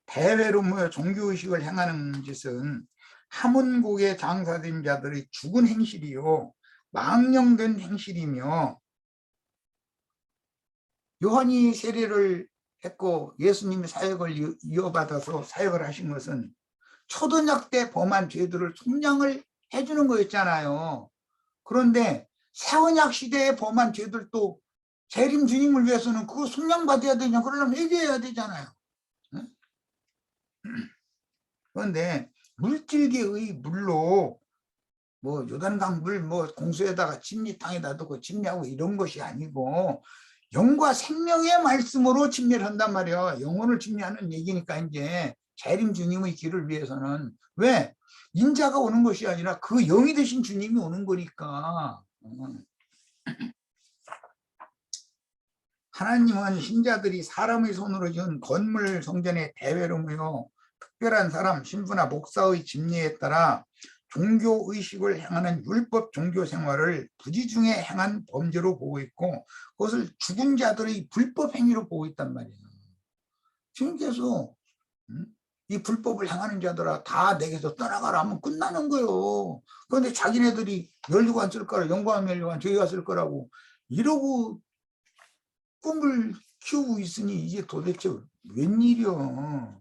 대외로 뭐 종교의식을 행하는 짓은 하문국에 장사된 자들의 죽은 행실이요 망령된 행실이며, 요한이 세례를 했고 예수님이 사역을 이어받아서 사역을 하신 것은 초등학 때 범한 죄들을 속량을 해주는 거였잖아요. 그런데 새언약 시대에 범한 죄들도 재림 주님을 위해서는 그거 속량받아야 되냐, 그러려면 회개해야 되잖아요. 그런데 물질계의 물로 뭐 요단강 물 뭐 공수에다가 진리탕에다 두고 진리하고 이런 것이 아니고 영과 생명의 말씀으로 침례를 한단 말이야. 영혼을 침례하는 얘기니까 이제 재림 주님의 길을 위해서는 왜? 인자가 오는 것이 아니라 그 영이 되신 주님이 오는 거니까. 하나님은 신자들이 사람의 손으로 지은 건물 성전의 대회로 모여 특별한 사람, 신부나 목사의 집례에 따라 종교의식을 행하는 율법 종교 생활을 부지 중에 행한 범죄로 보고 있고 그것을 죽은 자들의 불법 행위로 보고 있단 말이에요. 주님께서 이 불법을 행하는 자들아 다 내게서 떠나가라 하면 끝나는 거예요. 그런데 자기네들이 면류관 쓸 거라, 영광 면류관 저희가 쓸 거라고 이러고 꿈을 키우고 있으니 이게 도대체 웬일이야.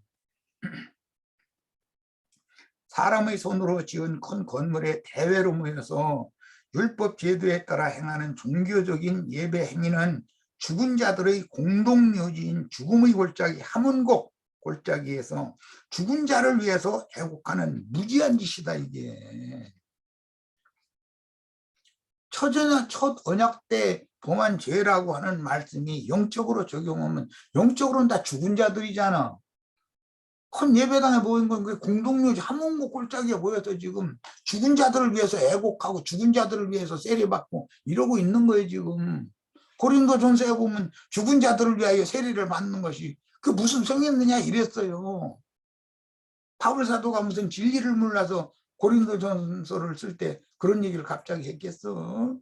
사람의 손으로 지은 큰 건물에 대회로 모여서 율법 제도에 따라 행하는 종교적인 예배 행위는 죽은 자들의 공동묘지인 죽음의 골짜기 하문곡 골짜기에서 죽은 자를 위해서 애국하는 무지한 짓이다 이게. 첫 언약 때 범한 죄라고 하는 말씀이 영적으로 적용하면 영적으로는 다 죽은 자들이잖아. 큰 예배당에 모인 건 그 공동묘지 한몸고 꼴짝이에 모여서 지금 죽은 자들을 위해서 애곡하고 죽은 자들을 위해서 세례받고 이러고 있는 거예요 지금. 고린도전서에 보면 죽은 자들을 위하여 세례를 받는 것이 그 무슨 성이었느냐 이랬어요. 바울 사도가 무슨 진리를 몰라서 고린도전서를 쓸 때 그런 얘기를 갑자기 했겠어.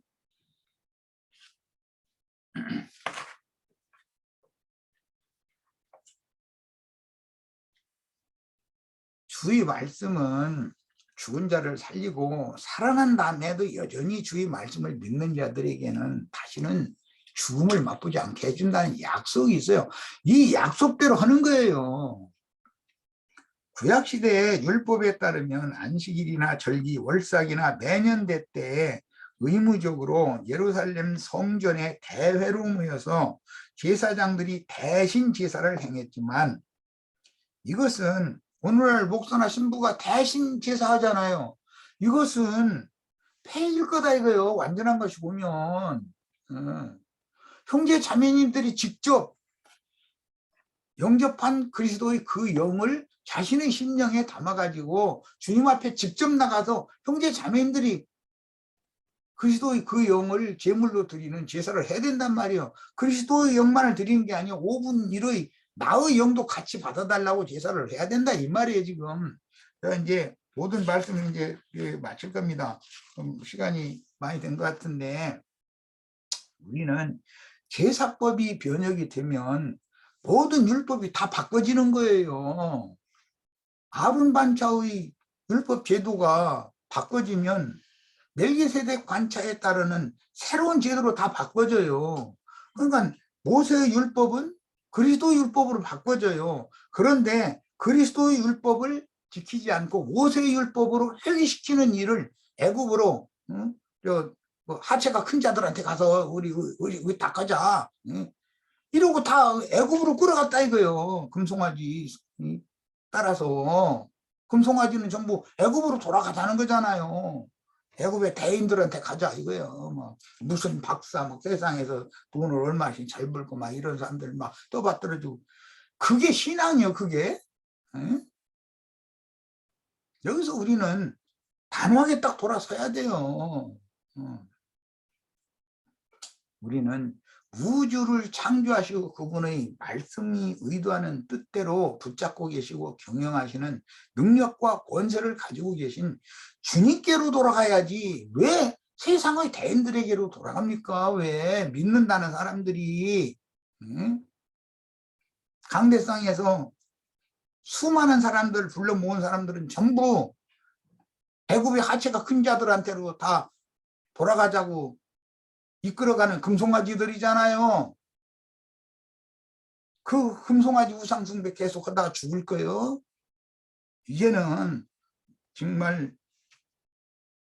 주의 말씀은 죽은 자를 살리고 살아난 다음에도 여전히 주의 말씀을 믿는 자들에게는 다시는 죽음을 맛보지 않게 해준다는 약속이 있어요. 이 약속대로 하는 거예요. 구약시대의 율법에 따르면 안식일이나 절기, 월삭이나 매년 대때 의무적으로 예루살렘 성전에 대회로 모여서 제사장들이 대신 제사를 행했지만 이것은 오늘날 목사나 신부가 대신 제사하잖아요. 이것은 폐일 거다 이거요. 완전한 것이 보면 형제 자매님들이 직접 영접한 그리스도의 그 영을 자신의 심령에 담아가지고 주님 앞에 직접 나가서 형제 자매님들이 그리스도의 그 영을 제물로 드리는 제사를 해야 된단 말이에요. 그리스도의 영만을 드리는 게 아니고 5분 1의 나의 영도 같이 받아달라고 제사를 해야 된다 이 말이에요 지금. 이제 모든 말씀을 이제 마칠 겁니다. 시간이 많이 된 것 같은데 우리는 제사법이 변혁이 되면 모든 율법이 다 바꿔지는 거예요. 아론 반차의 율법 제도가 바꿔지면 멜기세덱 관차에 따르는 새로운 제도로 다 바꿔져요. 그러니까 모세의 율법은 그리스도 율법으로 바꿔져요. 그런데 그리스도의 율법을 지키지 않고 모세의 율법으로 회귀시키는 일을 애굽으로 뭐 하체가 큰 자들한테 가서 우리 닦아자 이러고 다 애굽으로 끌어갔다 이거예요. 금송아지 따라서 금송아지는 전부 애굽으로 돌아가자는 거잖아요. 애굽의 대인들한테 가자 이거예요. 뭐 무슨 박사 막 세상에서 돈을 얼마씩 잘 벌고 막 이런 사람들 막 떠받들어주고 그게 신앙이요 그게. 응? 여기서 우리는 단호하게 딱 돌아서야 돼요. 우리는 우주를 창조하시고 그분의 말씀이 의도하는 뜻대로 붙잡고 계시고 경영하시는 능력과 권세를 가지고 계신 주님께로 돌아가야지 왜 세상의 대인들에게로 돌아갑니까? 왜 믿는다는 사람들이 강대상에서 수많은 사람들 불러 모은 사람들은 전부 애굽의 하체가 큰 자들한테로 다 돌아가자고 이끌어가는 금송아지들이잖아요. 그 금송아지 우상숭배 계속 하다가 죽을 거예요. 이제는 정말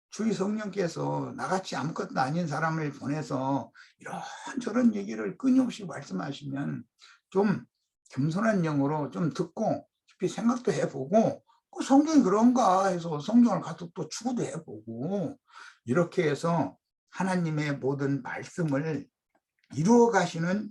주의 성령께서 나같이 아무것도 아닌 사람을 보내서 이런저런 얘기를 끊임없이 말씀하시면 좀 겸손한 영으로 좀 듣고 깊이 생각도 해보고 성경이 그런가 해서 성경을 가서 또 추구도 해보고 이렇게 해서 하나님의 모든 말씀을 이루어 가시는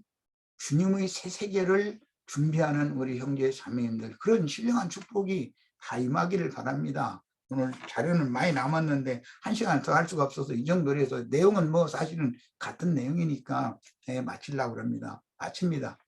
주님의 새 세계를 준비하는 우리 형제 자매님들 그런 신령한 축복이 다 임하기를 바랍니다. 오늘 자료는 많이 남았는데 1시간 더 할 수가 없어서 이 정도로 해서 내용은 뭐 사실은 같은 내용이니까 마치려고 합니다. 마칩니다.